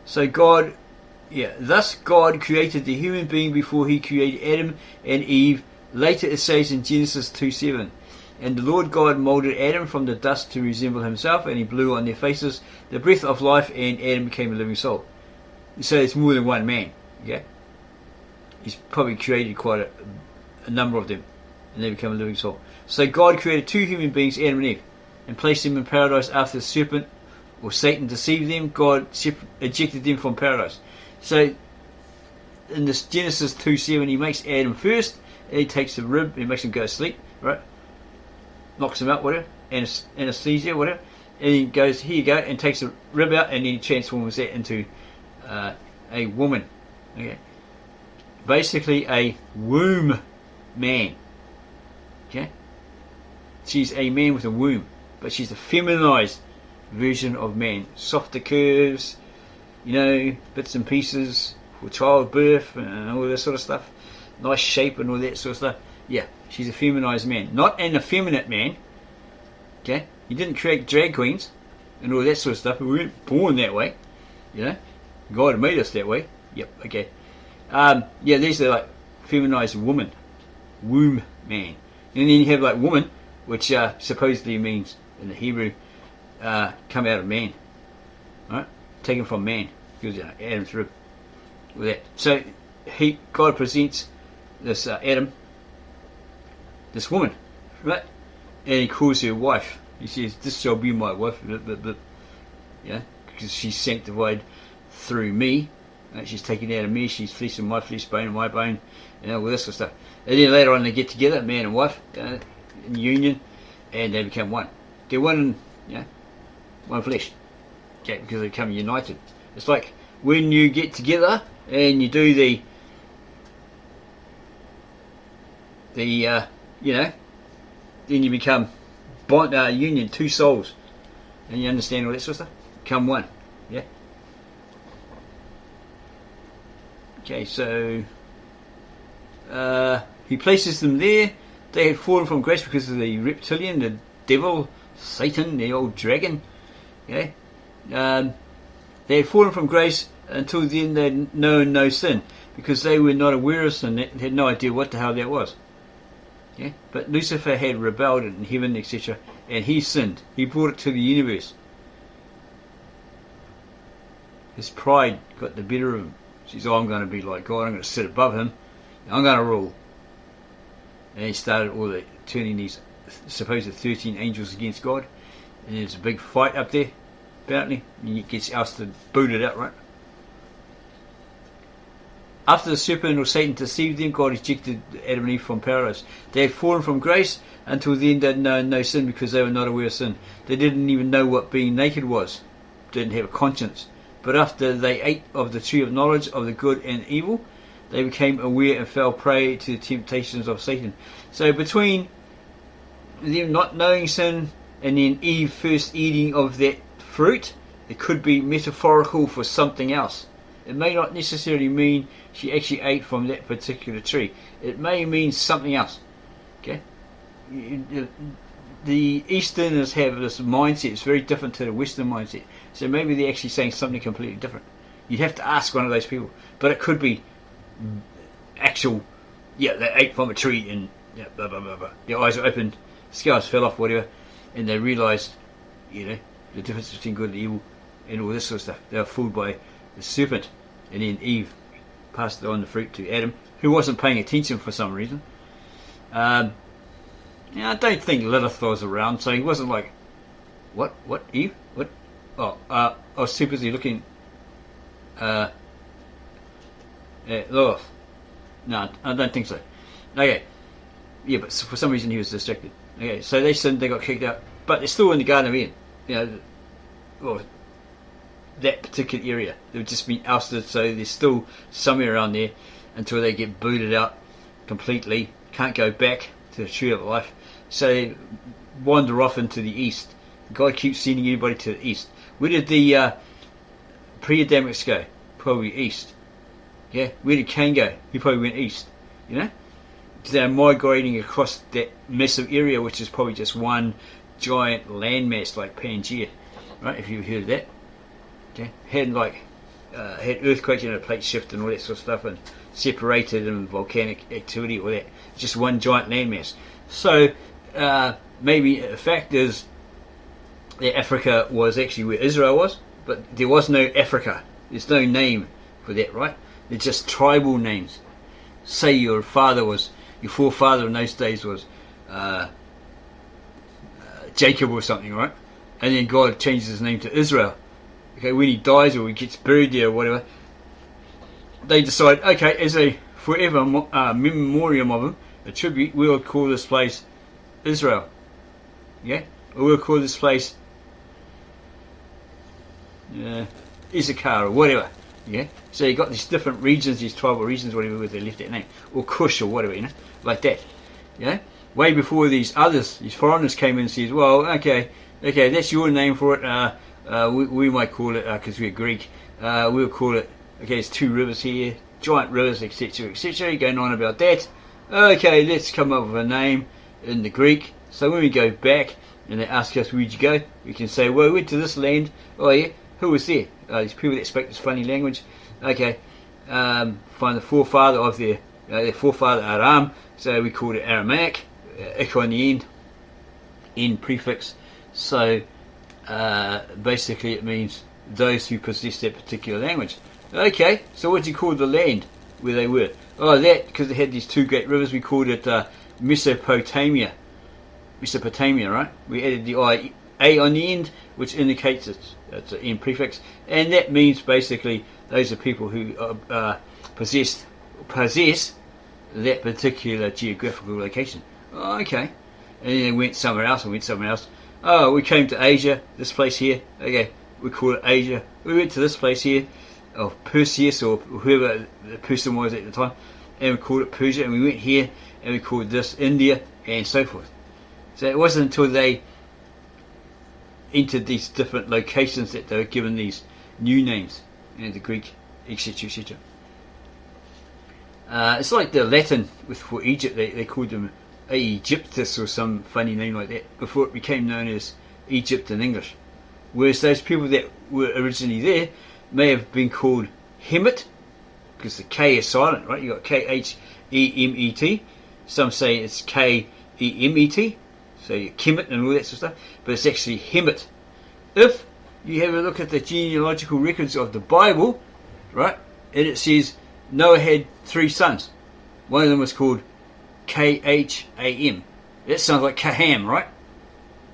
So thus God created the human being before he created Adam and Eve. Later it says in Genesis 2:7, and the Lord God molded Adam from the dust to resemble himself, and he blew on their faces the breath of life, and Adam became a living soul. So it's more than one man. Okay? He's probably created quite a number of them, and they become a living soul. So God created two human beings, Adam and Eve, and placed them in paradise after the serpent or Satan deceived them. God ejected them from paradise. So in this Genesis 2:7, he makes Adam first, and he takes the rib, he makes him go to sleep, right? Knocks him out, whatever, anesthesia, whatever, and he goes, here you go, and takes the rib out, and then he transforms that into a woman. Okay, basically a womb man. Okay, she's a man with a womb, but she's a feminized version of man. Softer curves, bits and pieces for childbirth and all that sort of stuff. Nice shape and all that sort of stuff. Yeah, she's a feminized man, not an effeminate man. Okay, he didn't create drag queens and all that sort of stuff. We weren't born that way. God made us that way. Yep. Okay. These are like feminized woman, womb man, and then you have like woman, which supposedly means in the Hebrew, come out of man, right? Taken from man, because Adam's rib. With that, so God presents this Adam, this woman, right? And he calls her wife. He says, "This shall be my wife," because she's sanctified through me. She's taken out of me. She's flesh of my flesh, bone of my bone, all this sort of stuff. And then later on, they get together, man and wife, in union, and they become one. They're one, one flesh. Okay, because they become united. It's like when you get together and you do the then you become union, two souls, and you understand all that sort of stuff. Become one. Yeah. Okay, so he places them there. They had fallen from grace because of the reptilian, the devil, Satan, the old dragon. Okay, they had fallen from grace. Until then they had known no sin, because they were not aware of sin. They had no idea what the hell that was. Yeah? But Lucifer had rebelled in heaven, etc., and he sinned. He brought it to the universe. His pride got the better of him. He says, I'm going to be like God, I'm going to sit above him, I'm going to rule. And he started turning these supposed 13 angels against God, and there's a big fight up there, apparently, and he gets ousted, booted out, right? After the serpent or Satan deceived them, God ejected Adam and Eve from paradise. They had fallen from grace. Until then they had known no sin, because they were not aware of sin. They didn't even know what being naked was. Didn't have a conscience. But after they ate of the tree of knowledge of the good and evil, they became aware and fell prey to the temptations of Satan. So between them not knowing sin and then Eve first eating of that fruit, it could be metaphorical for something else. It may not necessarily mean she actually ate from that particular tree. It may mean something else. Okay? The Easterners have this mindset. It's very different to the Western mindset. So maybe they're actually saying something completely different. You'd have to ask one of those people. But it could be actual, they ate from a tree and blah, blah, blah, blah. Their eyes were opened, scales fell off, whatever, and they realised, the difference between good and evil and all this sort of stuff. They were fooled by the serpent, and then Eve passed on the fruit to Adam, who wasn't paying attention for some reason. I don't think Lilith was around, so he wasn't like, what, Eve? What? I was too busy looking at Lilith. No, I don't think so. Okay, but for some reason he was distracted. Okay, so they sinned, they got kicked out, but they're still in the Garden of Eden. That particular area. They've just been ousted, so they're still somewhere around there until they get booted out completely. Can't go back to the tree of life. So they wander off into the east. God keeps sending everybody to the east. Where did the pre-Adamics go? Probably east. Yeah. Where did Cain go? He probably went east. They're migrating across that massive area, which is probably just one giant landmass like Pangea. Right? If you've heard of that. Okay. Had like had earthquakes, plate shift and all that sort of stuff, and separated and volcanic activity, all that. Just one giant landmass. So maybe the fact is that Africa was actually where Israel was, but there was no Africa. There's no name for that, right? They're just tribal names. Say your forefather in those days was Jacob or something, right? And then God changes his name to Israel. Okay, when he dies or he gets buried there or whatever, they decide, okay, as a forever memoriam of him, a tribute, we'll call this place Israel. Yeah? Or we'll call this place Issachar or whatever. Yeah? So you got these different regions, these tribal regions, whatever, where they left that name. Or Cush or whatever, like that. Yeah? Way before these foreigners came in and said, well, okay, that's your name for it. We might call it, because we're Greek, we'll call it, okay, there's two rivers here, giant rivers, etc., etc., going on about that. Okay, let's come up with a name in the Greek. So when we go back and they ask us, where'd you go? We can say, well, we went to this land. Oh yeah, who was there? These people that spoke this funny language. Okay, find the forefather of their forefather Aram, so we called it Aramaic, ik on the end prefix. So basically it means those who possess that particular language. Okay, so what do you call the land where they were? Oh, that, because they had these two great rivers, we called it Mesopotamia, right? We added the A on the end, which indicates it's an end prefix, and that means basically those are people who possess that particular geographical location. Oh, okay. And then they went somewhere else. Oh, we came to Asia, this place here. Okay, we call it Asia. We went to this place here, of Perseus or whoever the person was at the time, and we called it Persia. And we went here and we called this India, and so forth. So it wasn't until they entered these different locations that they were given these new names, the Greek, etc., etc. It's like the Latin for Egypt. They called them Aegyptus or some funny name like that before it became known as Egypt in English. Whereas those people that were originally there may have been called Hemet, because the K is silent, right? You got Khemet. Some say it's Kemet, so you Kemet and all that sort of stuff, but it's actually Hemet. If you have a look at the genealogical records of the Bible, right, and it says Noah had 3 sons. One of them was called Kham. That sounds like Kaham, right?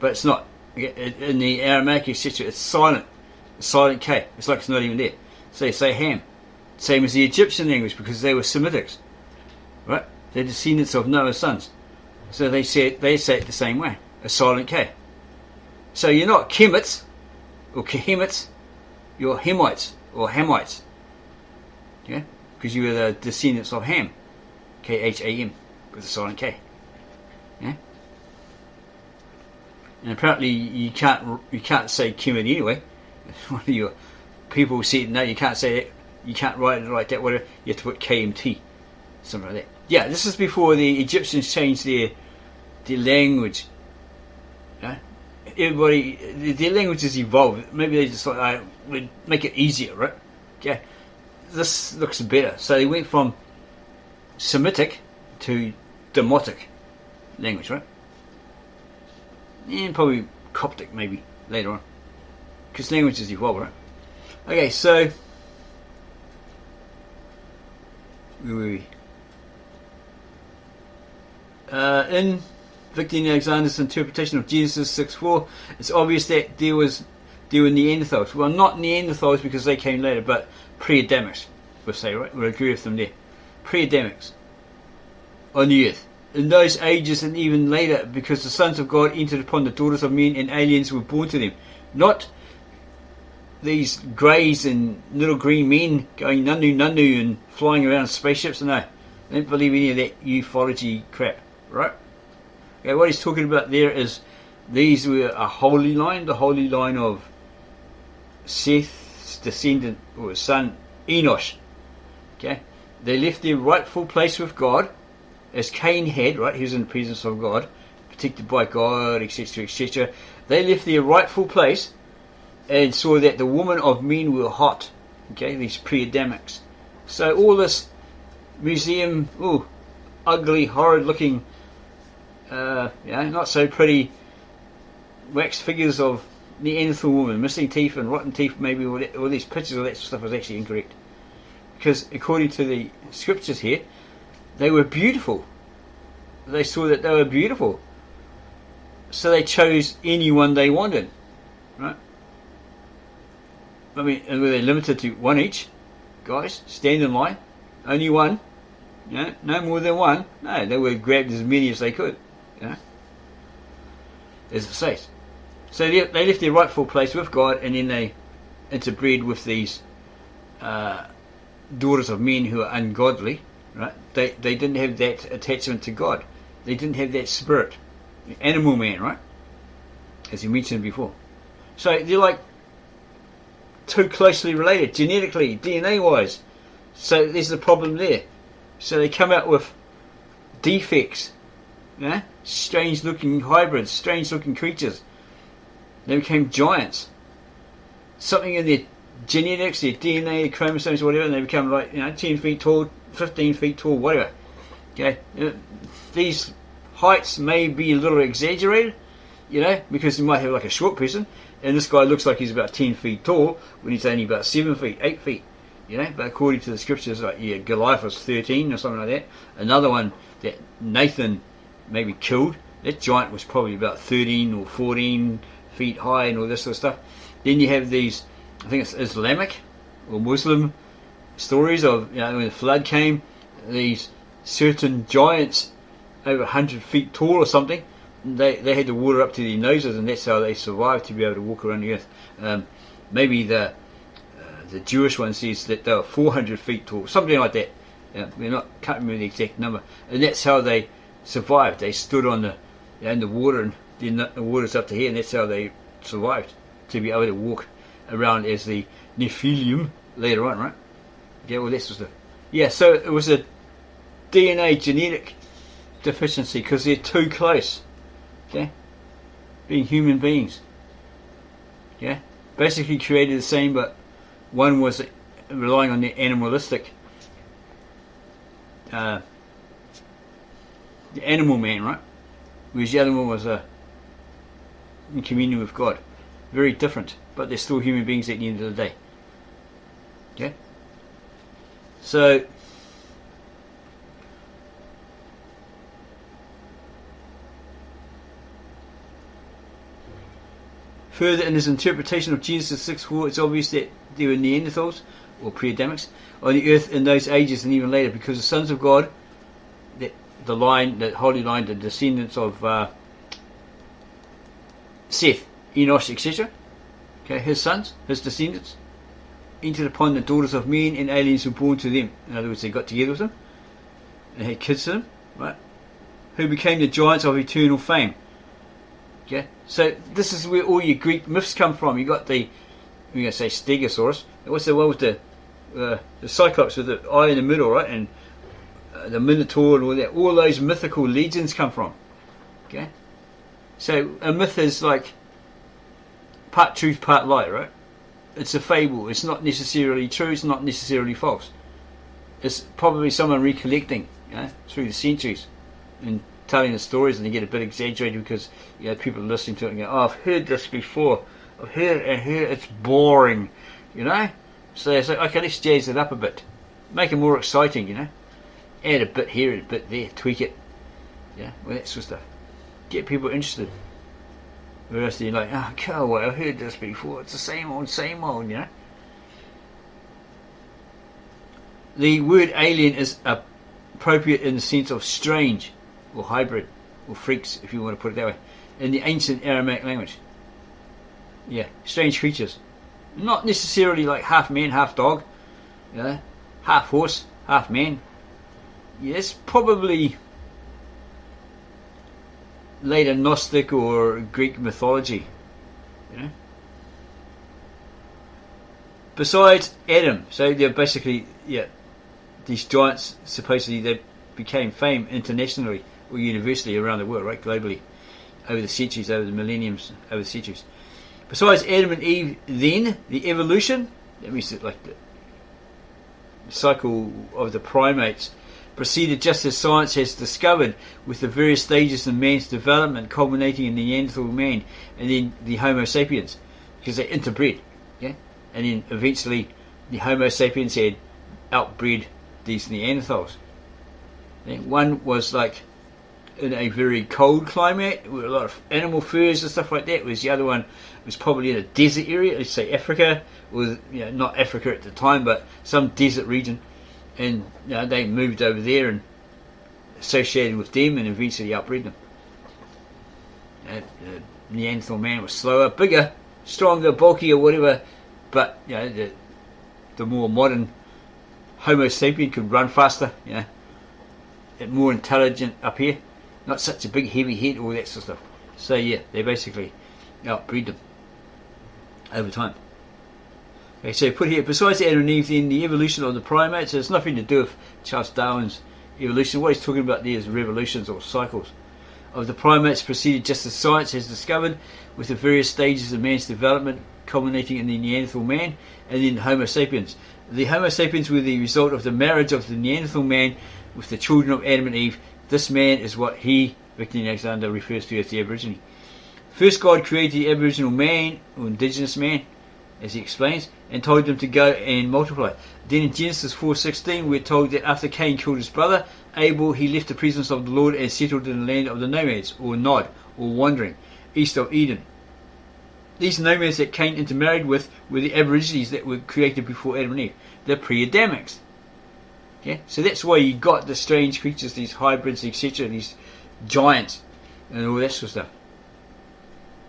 But it's not. In the Aramaic, etc., it's silent. A silent K. It's like it's not even there. So you say Ham. Same as the Egyptian language, because they were Semitics, right? They're descendants of Noah's sons. So they say it the same way. A silent K. So you're not Kemits or Kehemits. You're Hamites or Hamites. Yeah? Because you were the descendants of Ham. Kham. With a silent K. Yeah? And apparently you can't say Kemet anyway. One of your people said, no, you can't say that. You can't write it like that. Whatever. You have to put KMT. Something like that. Yeah, this is before the Egyptians changed their language. Yeah? Everybody, their languages evolved. Maybe they just thought, we'd make it easier, right? Okay. This looks better. So they went from Semitic to Demotic language, right? And probably Coptic maybe later on, because languages evolve, right? Okay, so where were we? In Victor Alexander's interpretation of Genesis 6:4, it's obvious that there were Neanderthals. Well, not Neanderthals because they came later, but pre-Adamics, we'll say, right? We'll agree with them there. Pre-Adamics on the earth. In those ages and even later, because the sons of God entered upon the daughters of men and aliens were born to them. Not these greys and little green men going nunu and flying around spaceships. No, I don't believe any of that ufology crap, right? Okay, what he's talking about there is these were a holy line, the holy line of Seth's descendant or son Enosh. Okay, they left their rightful place with God, as Cain had, right? He was in the presence of God, protected by God, etc., etc. They left their rightful place and saw that the women of men were hot Okay, these pre-Adamics. So all this museum, ugly, horrid-looking, not so pretty wax figures of Neanderthal woman, missing teeth and rotten teeth, maybe all these pictures of that stuff was actually incorrect. Because according to the scriptures here, they were beautiful. They saw that they were beautiful. So they chose anyone they wanted. Right? I mean, and were they limited to one each? Guys, stand in line. Only one. No more than one. No, they would have grabbed as many as they could. As it says. So they left their rightful place with God, and then they interbred with these daughters of men who are ungodly. Right? They didn't have that attachment to God. They didn't have that spirit. The animal man, right? As you mentioned before. So they're like too closely related, genetically, DNA-wise. So there's the problem there. So they come out with defects. Strange-looking hybrids, strange-looking creatures. They became giants. Something in their genetics, their DNA, chromosomes, whatever, and they become like 10 feet tall, 15 feet tall, whatever. Okay, these heights may be a little exaggerated, because you might have like a short person, and this guy looks like he's about 10 feet tall when he's only about 7 feet, 8 feet. But according to the scriptures, like Goliath was 13 or something like that. Another one that Nathan maybe killed, that giant was probably about 13 or 14 feet high and all this sort of stuff. Then you have these, I think it's Islamic or Muslim stories of when the flood came, these certain giants over 100 feet tall or something, they had the water up to their noses, and that's how they survived to be able to walk around the earth. Maybe the Jewish one says that they were 400 feet tall, something like that. Can't remember the exact number, and that's how they survived. They stood on the water, and then the water's up to here, and that's how they survived to be able to walk around as the Nephilim later on, right? Well, that's stuff. So it was a DNA genetic deficiency because they're too close. Being human beings. Basically created the same, but one was relying on the animalistic, the animal man, right? Whereas the other one was in communion with God. Very different, but they're still human beings at the end of the day. So further, in his interpretation of Genesis 6:4, it's obvious that there were Neanderthals or pre-Adamics on the earth in those ages and even later, because the sons of God, the holy line, the descendants of Seth, Enosh, etc., his sons, his descendants, entered upon the daughters of men, and aliens were born to them. In other words, they got together with them and had kids to them, right? Who became the giants of eternal fame. So this is where all your Greek myths come from. You got we're going to say Stegosaurus. What's the one with the Cyclops with the eye in the middle, right? And the Minotaur and all that. All those mythical legends come from. So a myth is like part truth, part lie, right? It's a fable. It's not necessarily true. It's not necessarily false. It's probably someone recollecting, through the centuries and telling the stories, and they get a bit exaggerated because people are listening to it and go, "Oh, I've heard this before. I've heard it, and heard it's boring," So they say, "Okay, let's jazz it up a bit, make it more exciting," Add a bit here, a bit there, tweak it, well, that sort of stuff. Get people interested. Whereas they're like, "Oh, go away, I've heard this before. It's the same old, The word alien is appropriate in the sense of strange, or hybrid, or freaks, if you want to put it that way, in the ancient Aramaic language. Strange creatures. Not necessarily like half man, half dog, half horse, half man. It's probably later Gnostic or Greek mythology. Besides Adam, so they're basically, these giants, supposedly they became famous internationally or universally around the world, right, globally, over the centuries, over the millenniums, over the centuries. Besides Adam and Eve, then the evolution, that means that like cycle of the primates proceeded just as science has discovered, with the various stages of man's development culminating in the Neanderthal man and then the Homo sapiens, because they interbred, yeah, and then eventually the Homo sapiens had outbred these Neanderthals. Yeah? One was like in a very cold climate with a lot of animal furs and stuff like that, whereas the other one was probably in a desert area, let's say Africa, or not Africa at the time, but some desert region. And they moved over there and associated with them and eventually outbred them. The Neanderthal man was slower, bigger, stronger, bulkier, whatever, but the more modern Homo sapien could run faster, and more intelligent up here, not such a big heavy head, all that sort of stuff. So they basically outbred them over time. Okay, so put here, besides Adam and Eve, then the evolution of the primates has nothing to do with Charles Darwin's evolution. What he's talking about there is revolutions or cycles of the primates proceeded just as science has discovered, with the various stages of man's development culminating in the Neanderthal man and then Homo sapiens. The Homo sapiens were the result of the marriage of the Neanderthal man with the children of Adam and Eve. This man is what Victor Alexander, refers to as the Aborigine. First, God created the Aboriginal man, or indigenous man, as he explains, and told them to go and multiply. Then in Genesis 4:16 we're told that after Cain killed his brother Abel, he left the presence of the Lord and settled in the land of the nomads, or Nod, or wandering, east of Eden. These nomads that Cain intermarried with were the Aborigines that were created before Adam and Eve. They're pre-Adamics. Yeah? So that's why you got the strange creatures, these hybrids, etc., these giants, and all that sort of stuff.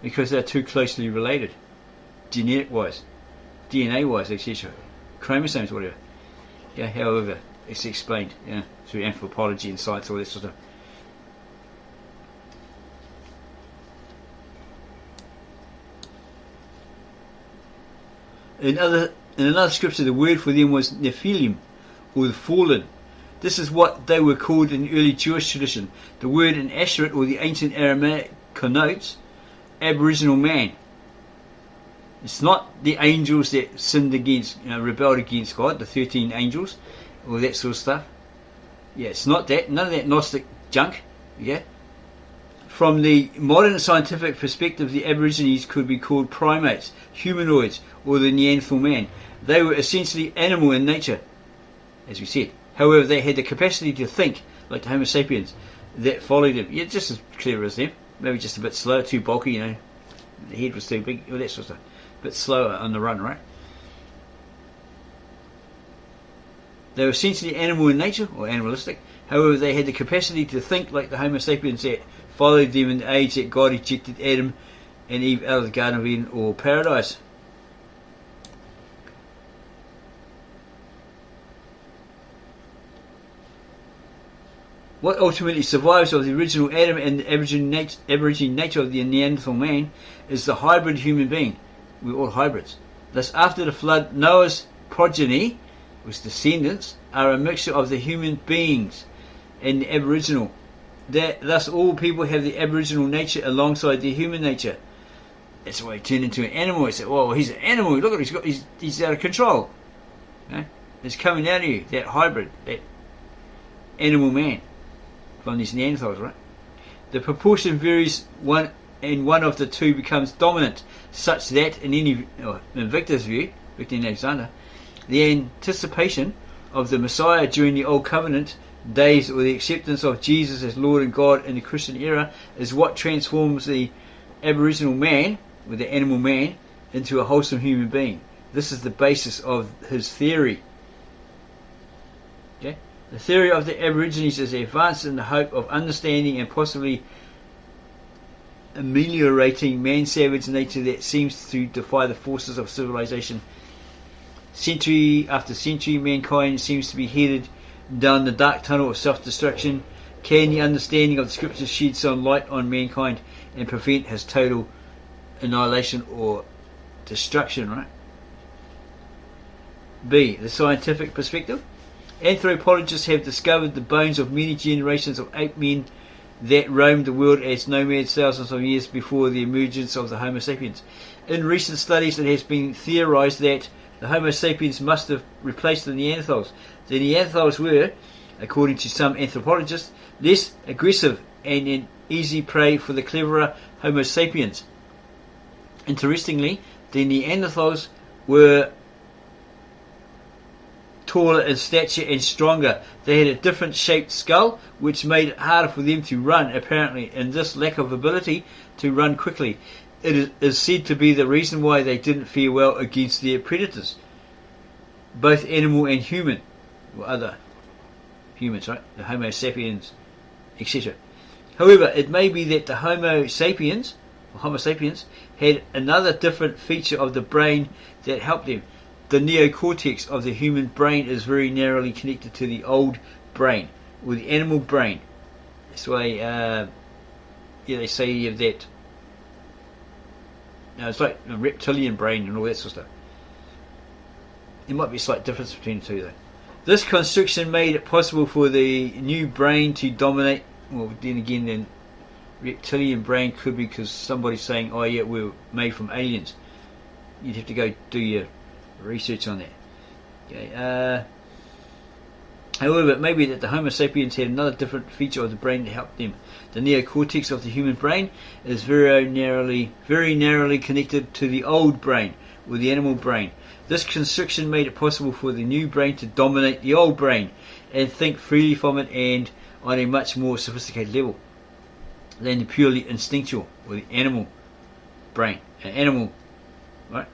Because they're too closely related. Genetic-wise, DNA-wise, etc., chromosomes, whatever. However, it's explained, through anthropology and science, all that sort of stuff. In another scripture, the word for them was Nephilim, or the fallen. This is what they were called in the early Jewish tradition. The word in Ashurit, or the ancient Aramaic, connotes Aboriginal man. It's not the angels that sinned against, rebelled against God, the 13 angels, all that sort of stuff. It's not that. None of that Gnostic junk. From the modern scientific perspective, the Aborigines could be called primates, humanoids, or the Neanderthal man. They were essentially animal in nature, as we said. However, they had the capacity to think, like the Homo sapiens, that followed them. Just as clever as them. Maybe just a bit slower, too bulky, the head was too big, all that sort of stuff. Bit slower on the run, right? They were essentially animal in nature, or animalistic. However, they had the capacity to think like the Homo sapiens that followed them in the age that God ejected Adam and Eve out of the Garden of Eden or Paradise. What ultimately survives of the original Adam and the Aborigine nature of the Neanderthal man is the hybrid human being. We're all hybrids. Thus, after the flood, Noah's progeny, whose descendants are a mixture of the human beings and the Aboriginal. Thus, all people have the Aboriginal nature alongside their human nature. That's why he turned into an animal. He said, "Well, he's an animal. Look at him. He's out of control. It's coming out of you. That hybrid, that animal man from these Neanderthals, right? The proportion varies and one of the two becomes dominant, such that in Victor's view, Victor Alexander, the anticipation of the Messiah during the Old Covenant days, or the acceptance of Jesus as Lord and God in the Christian era, is what transforms the Aboriginal man, or the animal man, into a wholesome human being. This is the basis of his theory. The theory of the Aborigines is advanced in the hope of understanding and possibly ameliorating man's savage nature that seems to defy the forces of civilization. Century after century, mankind seems to be headed down the dark tunnel of self-destruction. Can the understanding of the scriptures shed some light on mankind and prevent his total annihilation or destruction, right? B. The scientific perspective. Anthropologists have discovered the bones of many generations of ape men that roamed the world as nomads thousands of years before the emergence of the Homo sapiens. In recent studies, it has been theorized that the Homo sapiens must have replaced the Neanderthals. The Neanderthals were, according to some anthropologists, less aggressive and an easy prey for the cleverer Homo sapiens. Interestingly, the Neanderthals were taller in stature and stronger. They had a different shaped skull, which made it harder for them to run, apparently, and this lack of ability to run quickly it is said to be the reason why they didn't fare well against their predators, both animal and human, or other humans, right? The Homo sapiens, etc. However, it may be that the Homo sapiens had another different feature of the brain that helped them. The neocortex of the human brain is very narrowly connected to the old brain, or the animal brain. That's why, they say you have that. Now, it's like a reptilian brain and all that sort of stuff. There might be a slight difference between the two, though. This construction made it possible for the new brain to dominate. Well, then again, then reptilian brain could be because somebody's saying, "Oh yeah, we were made from aliens." You'd have to go do your research on that. Okay. However, it may be that the Homo sapiens had another different feature of the brain that helped them. The neocortex of the human brain is very narrowly connected to the old brain, or the animal brain. This construction made it possible for the new brain to dominate the old brain and think freely from it, and on a much more sophisticated level than the purely instinctual, or the animal brain. An animal, right?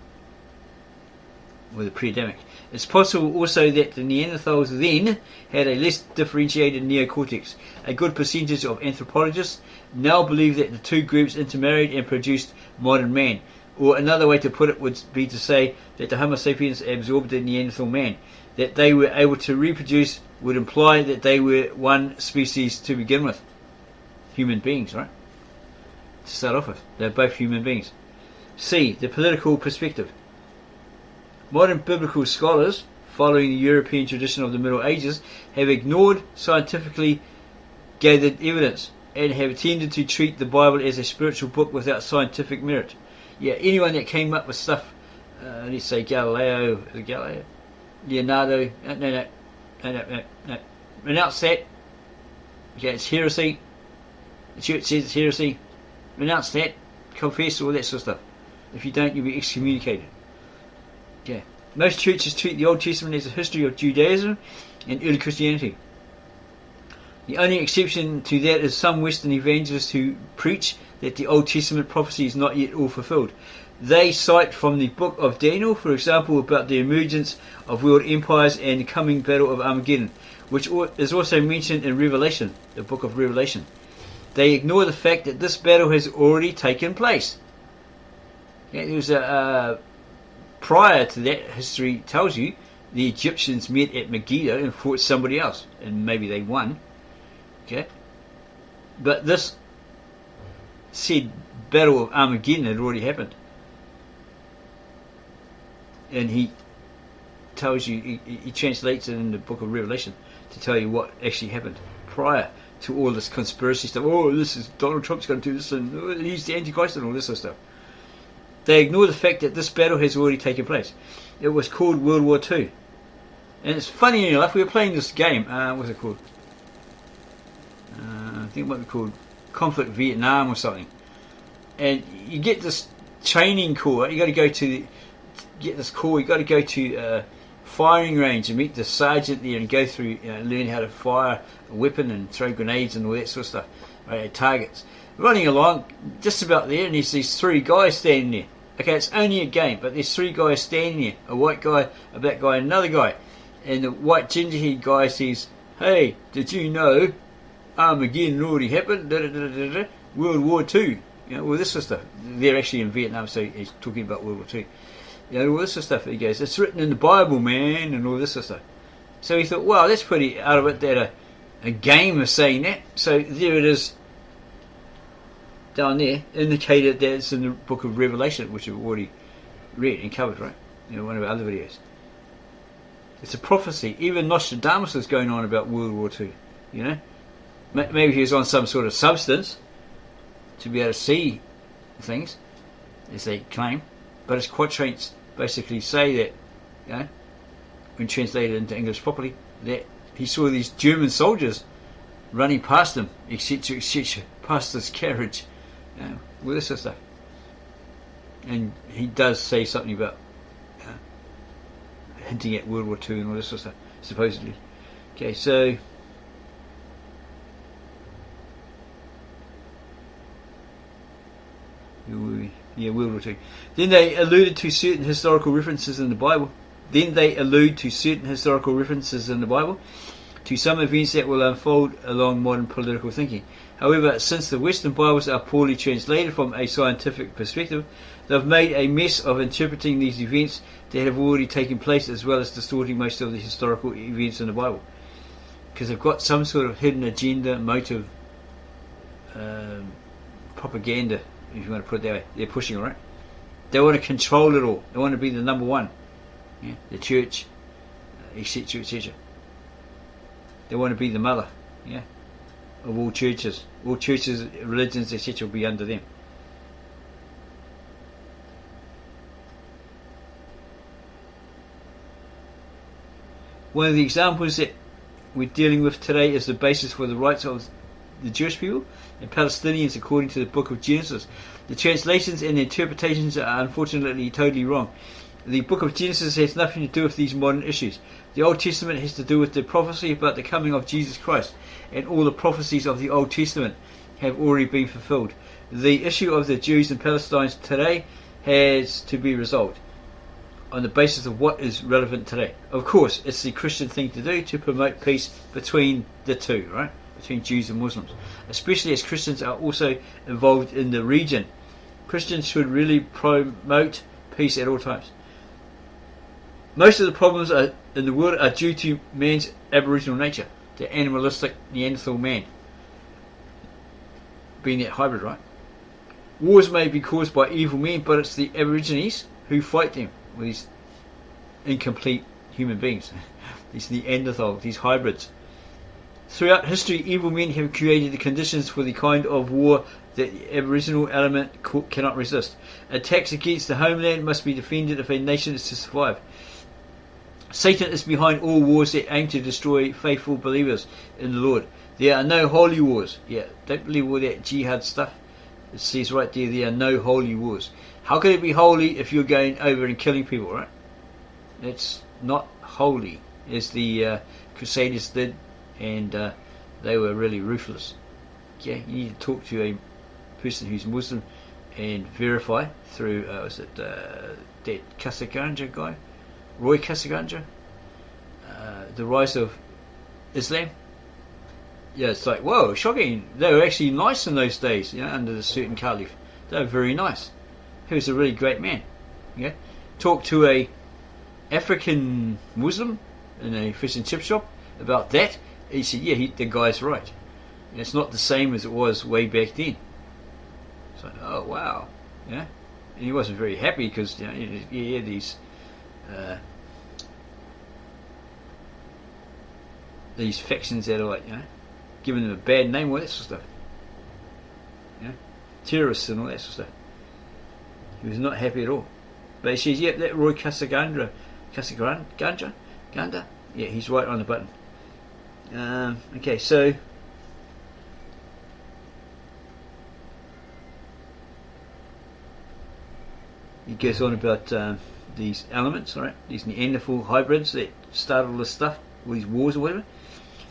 Or the pre-Adamic. It's possible also that the Neanderthals then had a less differentiated neocortex. A good percentage of anthropologists now believe that the two groups intermarried and produced modern man. Or another way to put it would be to say that the Homo sapiens absorbed the Neanderthal man. That they were able to reproduce would imply that they were one species to begin with. Human beings, right? To start off with. They're both human beings. C. The political perspective. Modern biblical scholars, following the European tradition of the Middle Ages, have ignored scientifically gathered evidence and have tended to treat the Bible as a spiritual book without scientific merit. Yeah, anyone that came up with stuff, let's say Leonardo, no, renounce that. Okay, it's heresy. The church says it's heresy. Renounce that, confess, all that sort of stuff. If you don't, you'll be excommunicated. Okay. Most churches treat the Old Testament as a history of Judaism and early Christianity. The only exception to that is some Western evangelists who preach that the Old Testament prophecy is not yet all fulfilled. They cite from the book of Daniel, for example, about the emergence of world empires and the coming battle of Armageddon, which is also mentioned in Revelation, the book of Revelation. They ignore the fact that this battle has already taken place. Yeah, there was prior to that, history tells you the Egyptians met at Megiddo and fought somebody else, and maybe they won. Okay, but this said battle of Armageddon had already happened, and he tells you, he translates it in the book of Revelation to tell you what actually happened prior to all this conspiracy stuff. Oh, this is Donald Trump's going to do this, and oh, he's the Antichrist, and all this sort of stuff. They ignore the fact that this battle has already taken place. It was called World War II. And it's funny enough, we were playing this game, what's it called? I think it might be called Conflict Vietnam or something. And you get this training corps, you got to go to, get this corps, you got to go to firing range and meet the sergeant there and go through, learn how to fire a weapon and throw grenades and all that sort of stuff, right, at targets. Running along, just about there, and there's these three guys standing there. Okay, it's only a game, but there's three guys standing there. A white guy, a black guy, and another guy. And the white ginger-haired guy says, "Hey, did you know Armageddon already happened? World War II." All this sort of stuff. They're actually in Vietnam, so he's talking about World War II. All this sort of stuff. He goes, "It's written in the Bible, man," and all this sort of stuff. So he thought, well, that's pretty out of it that a game is saying that. So there it is. Down there, indicated that it's in the book of Revelation, which we've already read and covered, right? One of our other videos. It's a prophecy. Even Nostradamus is going on about World War II. Maybe he was on some sort of substance to be able to see things, as they claim. But his quatrains basically say that when translated into English properly, that he saw these German soldiers running past him, etc., etc., past this carriage, with this sort of stuff. And he does say something about hinting at World War II and all this sort of stuff, supposedly. Okay, so World War II. Then they alluded to certain historical references in the Bible. To some events that will unfold along modern political thinking. However, since the Western Bibles are poorly translated from a scientific perspective, they've made a mess of interpreting these events that have already taken place, as well as distorting most of the historical events in the Bible. Because they've got some sort of hidden agenda, motive, propaganda, if you want to put it that way. They're pushing, alright? They want to control it all. They want to be the number one. The church, etc., etc. They want to be the mother, of all churches. All churches, religions, etc. will be under them. One of the examples that we're dealing with today is the basis for the rights of the Jewish people and Palestinians according to the book of Genesis. The translations and interpretations are unfortunately totally wrong. The book of Genesis has nothing to do with these modern issues. The Old Testament has to do with the prophecy about the coming of Jesus Christ, and all the prophecies of the Old Testament have already been fulfilled. The issue of the Jews in Palestine today has to be resolved on the basis of what is relevant today. Of course, it's the Christian thing to do to promote peace between the two, right? Between Jews and Muslims, especially as Christians are also involved in the region. Christians should really promote peace at all times. Most of the problems in the world are due to man's aboriginal nature, the animalistic Neanderthal man, being that hybrid, right? Wars may be caused by evil men, but it's the Aborigines who fight them, with these incomplete human beings, these Neanderthal, these hybrids. Throughout history, evil men have created the conditions for the kind of war that the Aboriginal element cannot resist. Attacks against the homeland must be defended if a nation is to survive. Satan is behind all wars that aim to destroy faithful believers in the Lord. There are no holy wars. Don't believe all that jihad stuff. It says right there are no holy wars. How can it be holy if you're going over and killing people, right? It's not holy, as the Crusaders did, and they were really ruthless. You need to talk to a person who's Muslim and verify through, that Kasaganja guy? Roy Kasaganja, the rise of Islam. It's like, whoa, shocking. They were actually nice in those days, under the certain caliph. They were very nice. He was a really great man. Talk to a African Muslim in a fish and chip shop about that. He said, the guy's right. It's not the same as it was way back then. It's like, oh wow, And he wasn't very happy because he had these factions that are like, giving them a bad name, all that sort of stuff. Terrorists and all that sort of stuff. He was not happy at all. But he says, that Roy Kasaganja, he's right on the button. Okay, so he goes on about these elements, alright, these Neanderthal hybrids that start all this stuff, all these wars or whatever.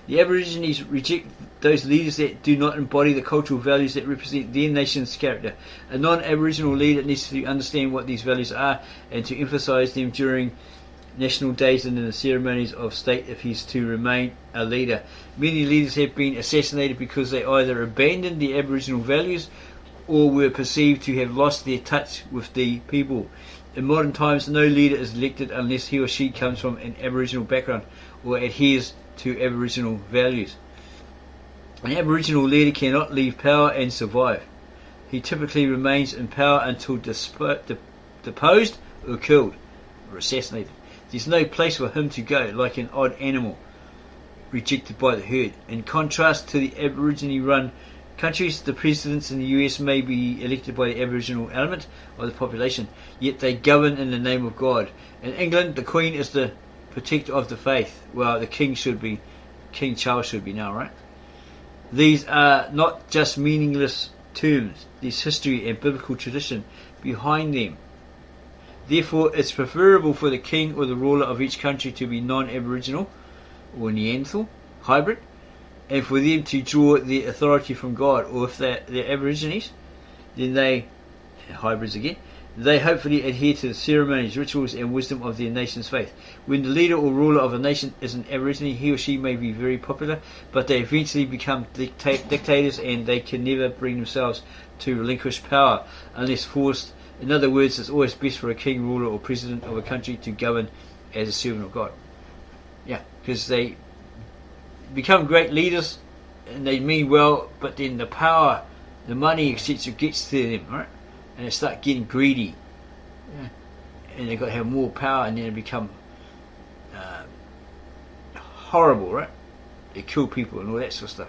The Aborigines reject those leaders that do not embody the cultural values that represent their nation's character. A non-Aboriginal leader needs to understand what these values are and to emphasise them during national days and in the ceremonies of state if he's to remain a leader. Many leaders have been assassinated because they either abandoned the Aboriginal values or were perceived to have lost their touch with the people. In modern times, no leader is elected unless he or she comes from an Aboriginal background or adheres to Aboriginal values. An Aboriginal leader cannot leave power and survive. He typically remains in power until deposed or killed or assassinated. There's no place for him to go, like an odd animal rejected by the herd. In contrast to the Aborigine-run countries, the presidents in the US may be elected by the Aboriginal element of the population, yet they govern in the name of God. In England, the Queen is the protector of the faith. Well, the King should be, King Charles should be now, right? These are not just meaningless terms. There's history and biblical tradition behind them. Therefore, it's preferable for the king or the ruler of each country to be non-Aboriginal or Neanderthal hybrid, and for them to draw their authority from God. Or if they're Aborigines, then they, hybrids again, they hopefully adhere to the ceremonies, rituals and wisdom of their nation's faith. When the leader or ruler of a nation is an Aborigine, he or she may be very popular, but they eventually become dictators, and they can never bring themselves to relinquish power unless forced. In other words, it's always best for a king, ruler or president of a country to govern as a servant of God. Yeah, because they become great leaders and they mean well, but then the power, the money, etc. gets to them, right? And they start getting greedy. Yeah. And they've got to have more power, and then they become horrible, right? They kill people and all that sort of stuff.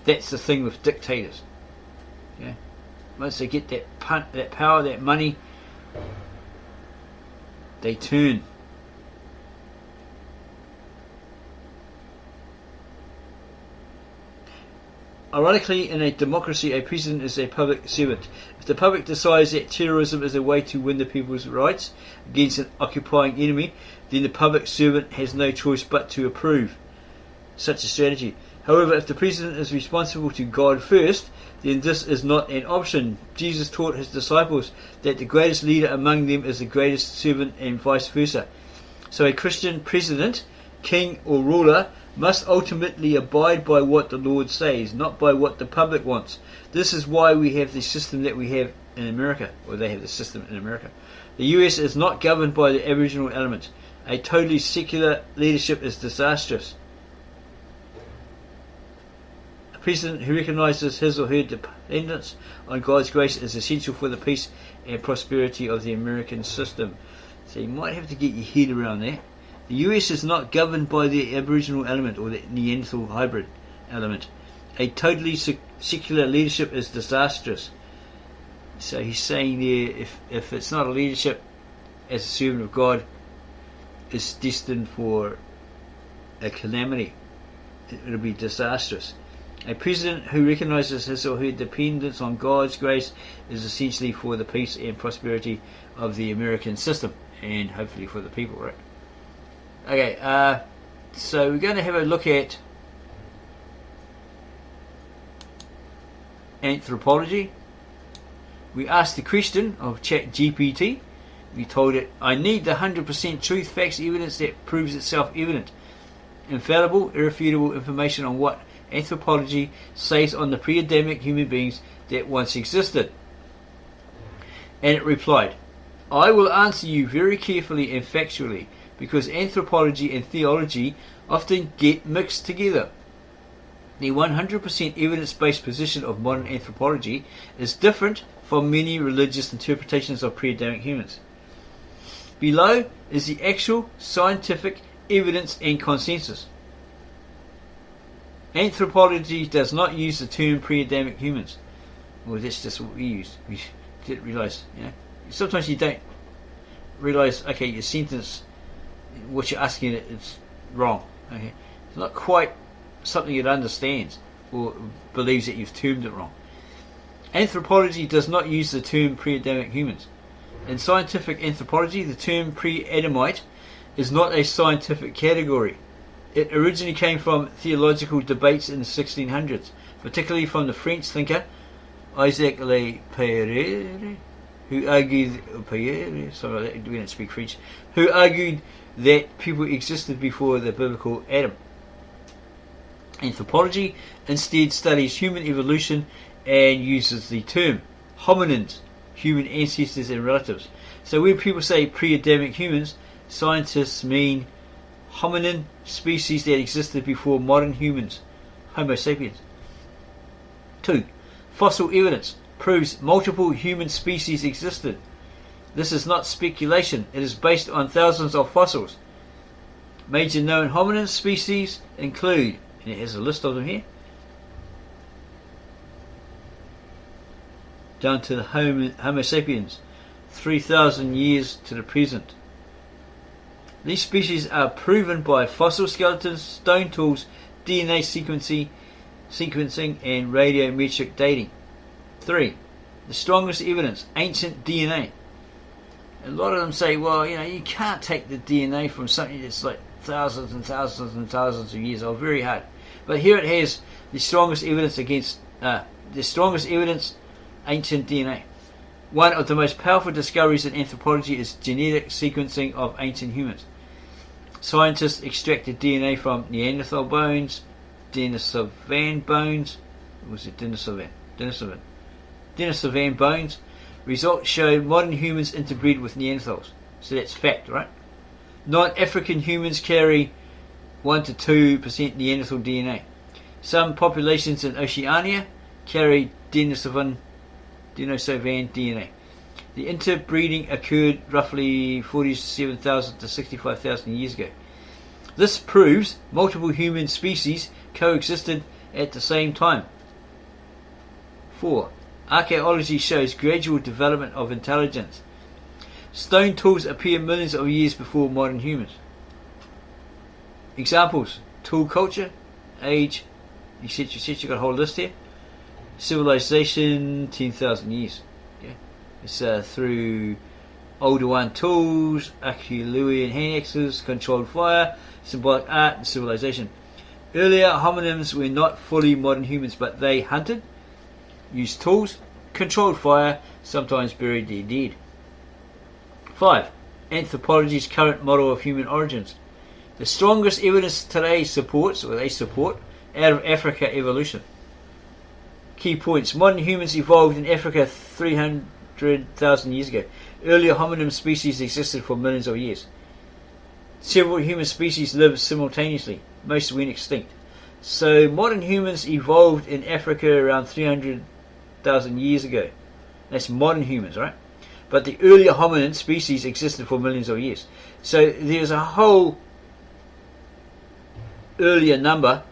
That's the thing with dictators. Yeah. Once they get that power, that money, they turn. Ironically, in a democracy, a president is a public servant. If the public decides that terrorism is a way to win the people's rights against an occupying enemy, then the public servant has no choice but to approve such a strategy. However, if the president is responsible to God first, then this is not an option. Jesus taught his disciples that the greatest leader among them is the greatest servant, and vice versa. So a Christian president, king or ruler must ultimately abide by what the Lord says, not by what the public wants. This is why we have the system that we have in America, or they have the system in America. The US is not governed by the Aboriginal element. A totally secular leadership is disastrous. A president who recognises his or her dependence on God's grace is essential for the peace and prosperity of the American system. So you might have to get your head around that. The US is not governed by the Aboriginal element or the Neanderthal hybrid element. A totally secular leadership is disastrous. So he's saying there, if it's not a leadership as a servant of God, it's destined for a calamity. It'll be disastrous. A president who recognises his or her dependence on God's grace is essentially for the peace and prosperity of the American system, and hopefully for the people, right? Okay, so we're going to have a look at anthropology. We asked the question of ChatGPT. We told it, I need the 100% truth, facts, evidence that proves itself evident. Infallible, irrefutable information on what anthropology says on the pre-Adamic human beings that once existed. And it replied, I will answer you very carefully and factually, because anthropology and theology often get mixed together. The 100% evidence-based position of modern anthropology is different from many religious interpretations of pre-Adamic humans. Below is the actual scientific evidence and consensus. Anthropology does not use the term pre-Adamic humans. Well, that's just what we use. We didn't realise, sometimes you don't realise, okay, your sentence, what you're asking it is wrong. Okay, it's not quite something it understands or believes that you've termed it wrong. Anthropology does not use the term pre-Adamic humans. In scientific anthropology, the term pre-Adamite is not a scientific category. It originally came from theological debates in the 1600s, particularly from the French thinker Isaac Le Peyrère, who argued, we don't speak French, who argued that people existed before the biblical Adam. Anthropology instead studies human evolution and uses the term hominins, human ancestors and relatives. So when people say pre-Adamic humans, scientists mean hominin species that existed before modern humans, Homo sapiens. 2. Fossil evidence proves multiple human species existed. This is not speculation, it is based on thousands of fossils. Major known hominin species include, and it has a list of them here, down to the Homo sapiens, 3,000 years to the present. These species are proven by fossil skeletons, stone tools, DNA sequencing and radiometric dating. 3. The strongest evidence, ancient DNA. A lot of them say, well, you can't take the DNA from something that's like thousands and thousands and thousands of years old. Very hard. But here it has the strongest evidence ancient DNA. One of the most powerful discoveries in anthropology is genetic sequencing of ancient humans. Scientists extracted DNA from Neanderthal bones, Denisovan bones. Was it Denisovan? Denisovan bones. Results showed modern humans interbreed with Neanderthals. So that's fact, right? Non-African humans carry 1 to 2% Neanderthal DNA. Some populations in Oceania carry Denisovan DNA. The interbreeding occurred roughly 47,000 to 65,000 years ago. This proves multiple human species coexisted at the same time. 4. Archaeology shows gradual development of intelligence. Stone tools appear millions of years before modern humans. Examples: tool culture, age, etc. etc. Got a whole list here. Civilization, 10,000 years. Yeah, it's through older one tools, Acheulean hand axes, controlled fire, symbolic art, and civilization. Earlier hominins were not fully modern humans, but they hunted, used tools, controlled fire, sometimes buried their dead. 5. Anthropology's current model of human origins. The strongest evidence today support out of Africa evolution. Key points: modern humans evolved in Africa 300,000 years ago. Earlier hominin species existed for millions of years. Several human species lived simultaneously. Most went extinct. So modern humans evolved in Africa around 300,000 years ago. That's modern humans, right? But the earlier hominin species existed for millions of years. So there's a whole earlier number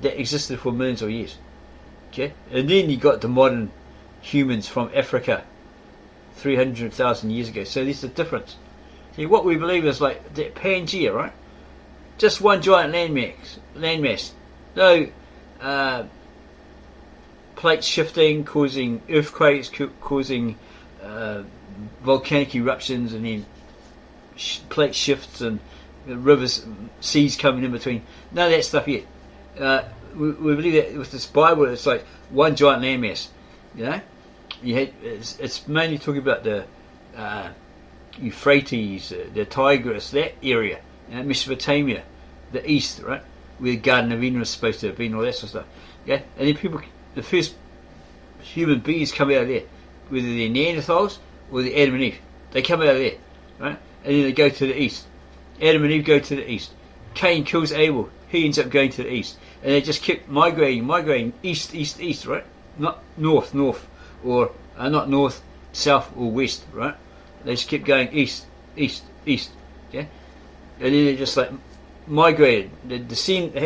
that existed for millions of years. Okay? And then you got the modern humans from Africa 300,000 years ago. So there's the difference. See, what we believe is like that Pangea, right? Just one giant landmass. No plate shifting, causing earthquakes, causing volcanic eruptions, and then plate shifts and rivers, seas coming in between. None of that stuff yet. We believe that with this Bible, it's like one giant landmass. It's mainly talking about the Euphrates, the Tigris, that area, Mesopotamia, the east, right, where the Garden of Eden was supposed to have been, all that sort of stuff. Okay, and then the first human beings come out of there, whether they're Neanderthals or they're Adam and Eve. They come out of there, right, and then they go to the east. Adam and Eve go to the east. Cain kills Abel. He ends up going to the east, and they just kept migrating east, right? Not north, or not north, south, or west, right? They just kept going east, okay? And then they just like migrated. They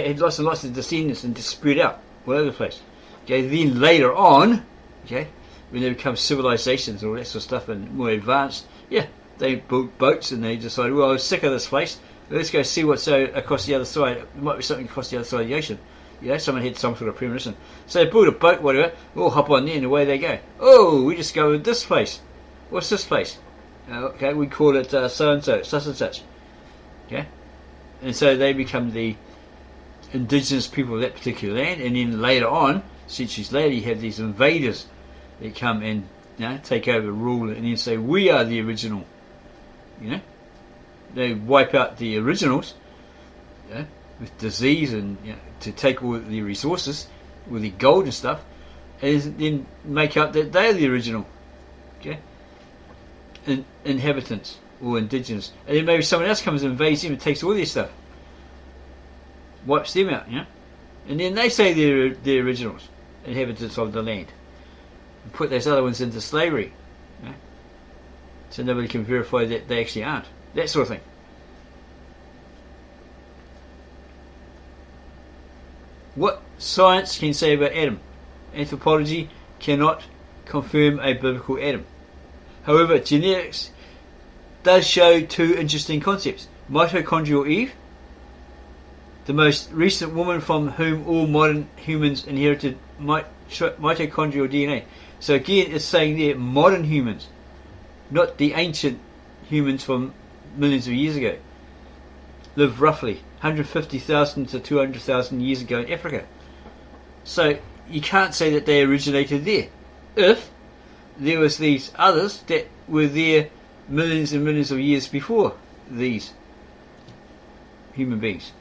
had lots and lots of descendants and just spread out all over the place. Okay, then later on, okay, when they become civilizations and all that sort of stuff and more advanced, yeah, they built boats and they decided, well, I was sick of this place. Let's go see what's across the other side. There might be something across the other side of the ocean. Someone had some sort of premonition. So they built a boat, whatever, all hop on there and away they go. Oh, we discovered this place. What's this place? Okay, we call it so-and-so, such and such. Okay? And so they become the indigenous people of that particular land, and then later on, centuries later, you have these invaders that come and take over, rule, and then say, we are the original. They wipe out the originals with disease and to take all the resources, all the gold and stuff, and then make out that they're the original. Okay? Inhabitants or indigenous, and then maybe someone else comes and invades them and takes all their stuff, wipes them out, and then they say they're the originals, inhabitants of the land, and put those other ones into slavery, so nobody can verify that they actually aren't. That sort of thing. What science can say about Adam? Anthropology cannot confirm a biblical Adam. However, genetics does show two interesting concepts. Mitochondrial Eve, the most recent woman from whom all modern humans inherited mitochondrial DNA. So again, it's saying there modern humans, not the ancient humans from millions of years ago, lived roughly 150,000 to 200,000 years ago in Africa. So you can't say that they originated there. If there was these others that were there millions and millions of years before these human beings.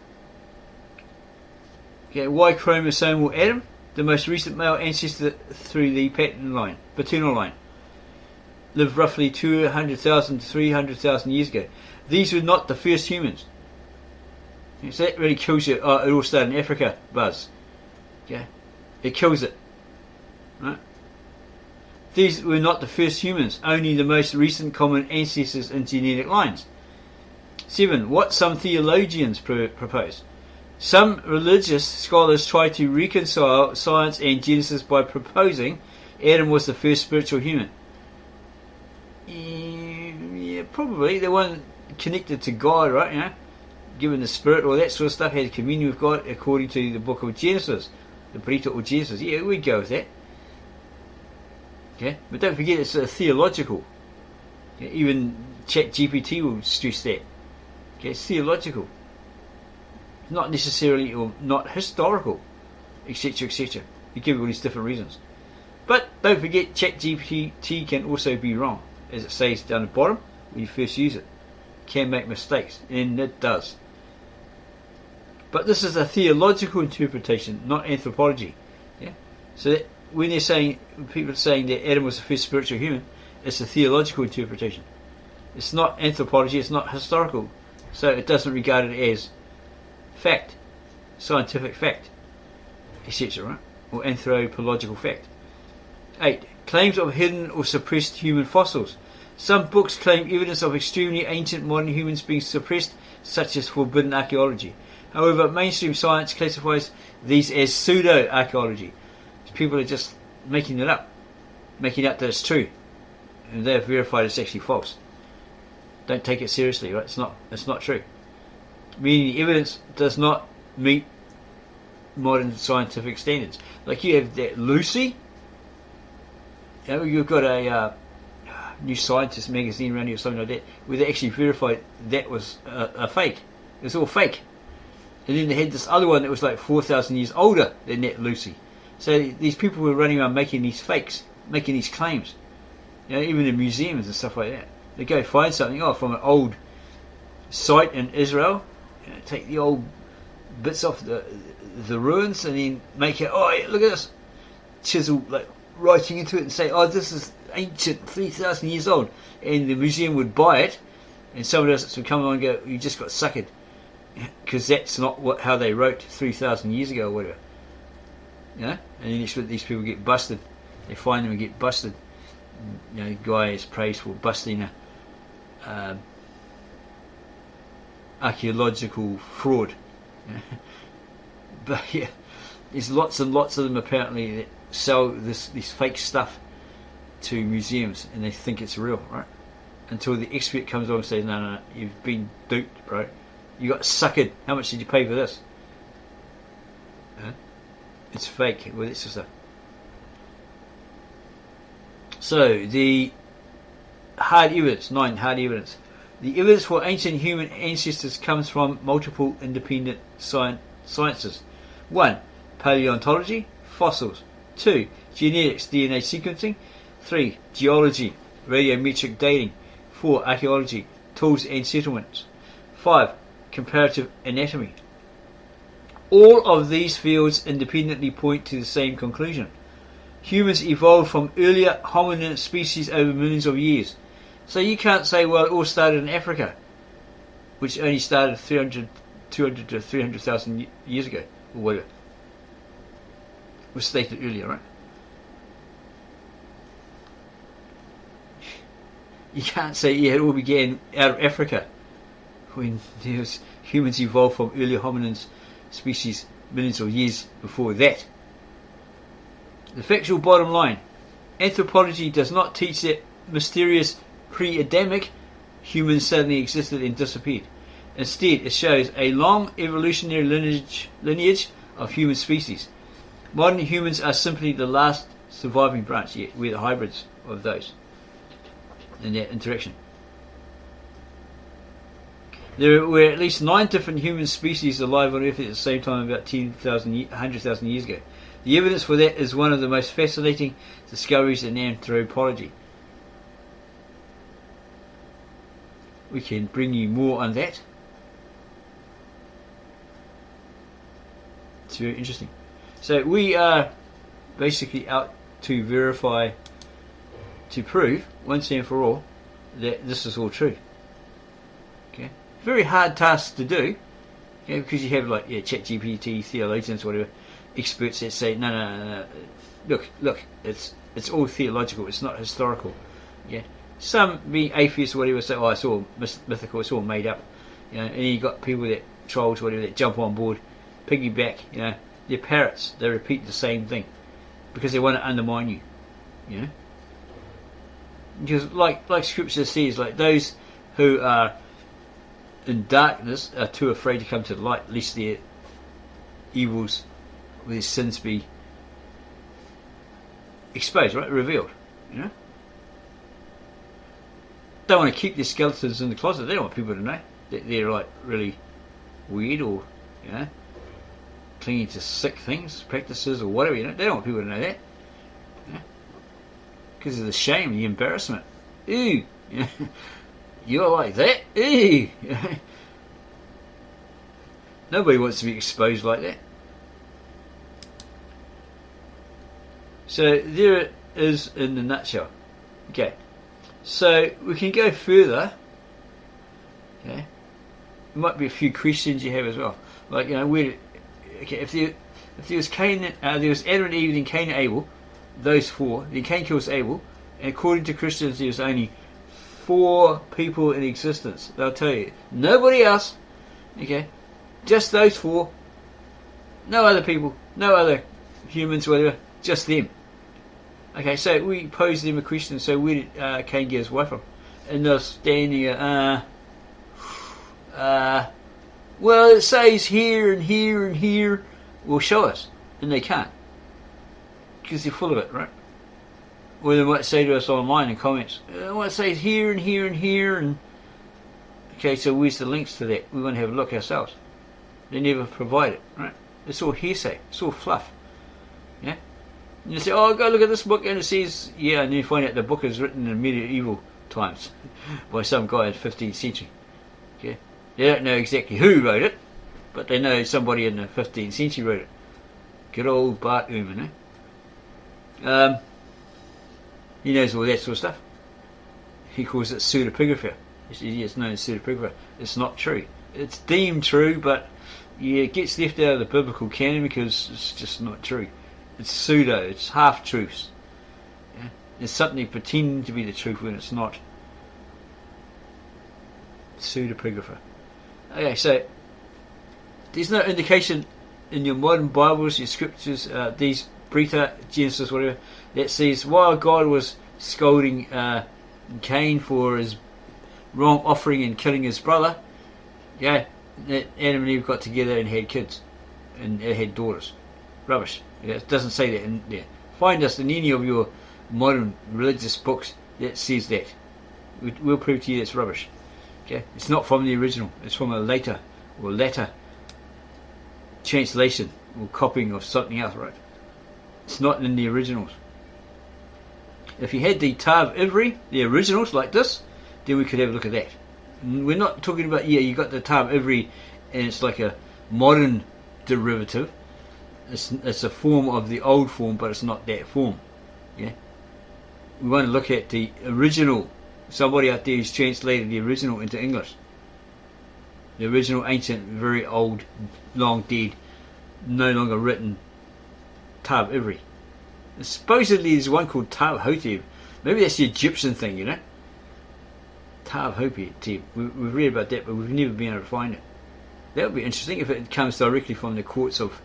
Okay, Y chromosomal Adam, the most recent male ancestor through the paternal line, lived roughly 200,000 to 300,000 years ago. These were not the first humans. So that really kills you. Oh, it all started in Africa, buzz. Okay, it kills it. Right? These were not the first humans, only the most recent common ancestors in genetic lines. 7. What some theologians propose. Some religious scholars try to reconcile science and Genesis by proposing Adam was the first spiritual human. Yeah, probably the one connected to God, right? You know, given the Spirit, all that sort of stuff, had communion with God according to the book of Genesis, the Breetah or Genesis. Yeah, we'd go with that. Okay, but don't forget it's theological. Okay? Even ChatGPT will stress that. Okay, it's theological, not necessarily or not historical, etc., etc. You give it all these different reasons. But don't forget, ChatGPT can also be wrong, as it says down the bottom when you first use it. It can make mistakes, and it does. But this is a theological interpretation, not anthropology. Yeah. So that when they're saying, people are saying that Adam was the first spiritual human, it's a theological interpretation. It's not anthropology. It's not historical. So it doesn't regard it as fact, scientific fact, etc., right? Or anthropological fact. 8. Claims of hidden or suppressed human fossils. Some books claim evidence of extremely ancient modern humans being suppressed, such as forbidden archaeology. However, mainstream science classifies these as pseudo-archaeology. People are just making it up, making up that it's true, and they've verified it's actually false. Don't take it seriously, right? It's not true. Meaning the evidence does not meet modern scientific standards. Like you have that Lucy. You know, you've got a New Scientist magazine around here or something like that, where they actually verified that was a fake. It was all fake. And then they had this other one that was like 4,000 years older than that Lucy. So these people were running around making these fakes, making these claims. You know, even in museums and stuff like that. They go find something from an old site in Israel, you know, take the old bits off the ruins and then make it, look at this, chisel, like writing into it and say, this is ancient, 3,000 years old. And the museum would buy it, and someone else would come along and go, you just got suckered. Because that's not how they wrote 3,000 years ago or whatever. You know? And then these people get busted. They find them and get busted. You know, the guy is praised for busting a archaeological fraud. But yeah, there's lots and lots of them apparently that sell this fake stuff to museums and they think it's real, right? Until the expert comes along and says, no, you've been duped, bro. You got suckered. How much did you pay for this? It's fake. Well, it's just a... So, the hard evidence, 9 hard evidence. The evidence for ancient human ancestors comes from multiple independent sciences. 1. Paleontology, fossils. 2. Genetics, DNA sequencing. 3. Geology, radiometric dating. 4. Archaeology, tools and settlements. 5. Comparative anatomy. All of these fields independently point to the same conclusion. Humans evolved from earlier hominin species over millions of years. So you can't say, well, it all started in Africa, which only started 200 to 300,000 years ago, or whatever. It was stated earlier, right? You can't say, it all began out of Africa, when humans evolved from earlier hominin species millions of years before that. The factual bottom line, Anthropology does not teach that mysterious pre-Adamic humans suddenly existed and disappeared. Instead, it shows a long evolutionary lineage of human species. Modern humans are simply the last surviving branch, yet we're the hybrids of those in that interaction. There were at least 9 different human species alive on Earth at the same time about 100,000 years ago. The evidence for that is one of the most fascinating discoveries in anthropology. We can bring you more on that. It's very interesting. So we are basically out to verify, to prove once and for all that this is all true. Okay, very hard task to do, because you have like ChatGPT, theologians, whatever, experts that say no. Look, it's all theological. It's not historical. Yeah, some being atheists, whatever, say, oh, it's all mythical. It's all made up. And you got people that trolls, whatever, that jump on board, piggyback. They're parrots. They repeat the same thing because they want to undermine you. Because like Scripture says, like those who are in darkness are too afraid to come to the light, lest their evils, their sins be exposed, right? Revealed. Don't want to keep their skeletons in the closet. They don't want people to know that they're like really weird or clinging to sick things, practices or whatever. They don't want people to know that. Because of the shame, the embarrassment. Ooh, you're like that. Ooh. Nobody wants to be exposed like that. So there it is in a nutshell. Okay, so we can go further. Okay, there might be a few questions you have as well. Like where? Okay, if there was Cain, there was Adam and Eve, then Cain and Abel. Those 4. Then Cain kills Abel, and according to Christians, there's only 4 people in existence. They'll tell you nobody else. Okay, just those 4. No other people, no other humans, whatever. Just them. Okay, so we pose them a question. So where did Cain get his wife from? And they're standing there. Well, it says here and here and here. Will show us, and they can't. Because they're full of it, right? Or they might say to us online in comments, well, it says here and here and here, and okay, so where's the links to that? We want to have a look ourselves. They never provide it, right? It's all hearsay. It's all fluff. Yeah? And you say, oh, go look at this book, and it says, yeah, and then you find out the book is written in medieval times by some guy in the 15th century. Okay? They don't know exactly who wrote it, but they know somebody in the 15th century wrote it. Good old Bart Ehrman, eh? He knows all that sort of stuff. He calls it pseudepigraphy. It's known as pseudepigraphy. It's not true. It's deemed true, but it gets left out of the biblical canon because it's just not true. It's pseudo. It's half truths. Yeah? It's something pretending to be the truth when it's not. Pseudepigraphy. Okay, so there's no indication in your modern Bibles, your scriptures, these Breetah, Genesis, whatever, that says while God was scolding Cain for his wrong offering and killing his brother, that Adam and Eve got together and had kids and had daughters. Rubbish. It doesn't say that in there. Find us in any of your modern religious books that says that. We'll prove to you that's rubbish. Okay, it's not from the original. It's from a later translation or copying of something else, right? It's not in the originals. If you had the Ktav Ashurit, the originals like this, then we could have a look at that. We're not talking about, you got the Ktav Ashurit and it's like a modern derivative. It's a form of the old form, but it's not that form. Yeah. We want to look at the original. Somebody out there who's translated the original into English. The original ancient, very old, long dead, no longer written Ktav Ashurit. Supposedly there's one called Ktav Hotep. Maybe that's the Egyptian thing, Ktav Hotep. We've read about that, but we've never been able to find it. That would be interesting if it comes directly from the courts of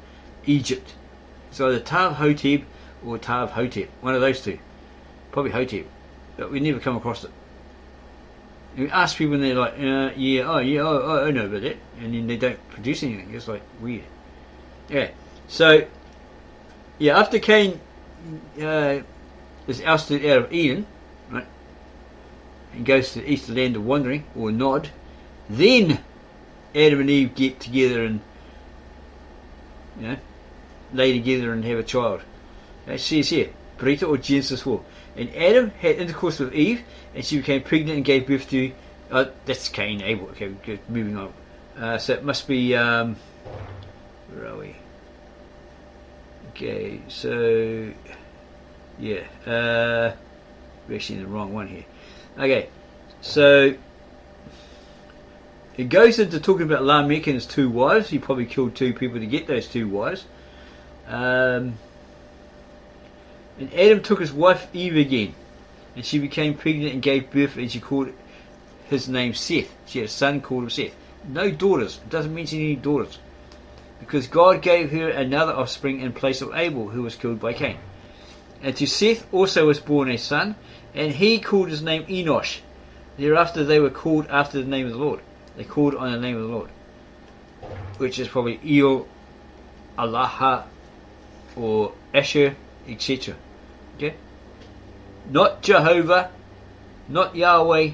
Egypt. So either Ktav Hotep or Ktav Hotep, one of those two. Probably Hotep, but we never come across it. And we ask people and they're like, I know about that, and then they don't produce anything. It's like weird. Yeah. So, yeah, after Cain is ousted out of Eden, right, and goes to the eastern land of wandering, or Nod, then Adam and Eve get together and, lay together and have a child. It says here, Breetah or Genesis 4. And Adam had intercourse with Eve, and she became pregnant and gave birth to. That's Cain, Abel. Okay, good, moving on. So it must be. Where are we? Okay, so yeah, we're actually in the wrong one here. Okay, so it goes into talking about Lamech and his 2 wives. He probably killed 2 people to get those 2 wives. And Adam took his wife Eve again, and she became pregnant and gave birth, and she called his name Seth. She had a son called him Seth. No daughters. It doesn't mention any daughters, because God gave her another offspring in place of Abel, who was killed by Cain. And to Seth also was born a son, and he called his name Enosh. Thereafter they were called after the name of the Lord. They called on the name of the Lord, which is probably El, Allah, or Asher, etc. Okay? Not Jehovah, not Yahweh,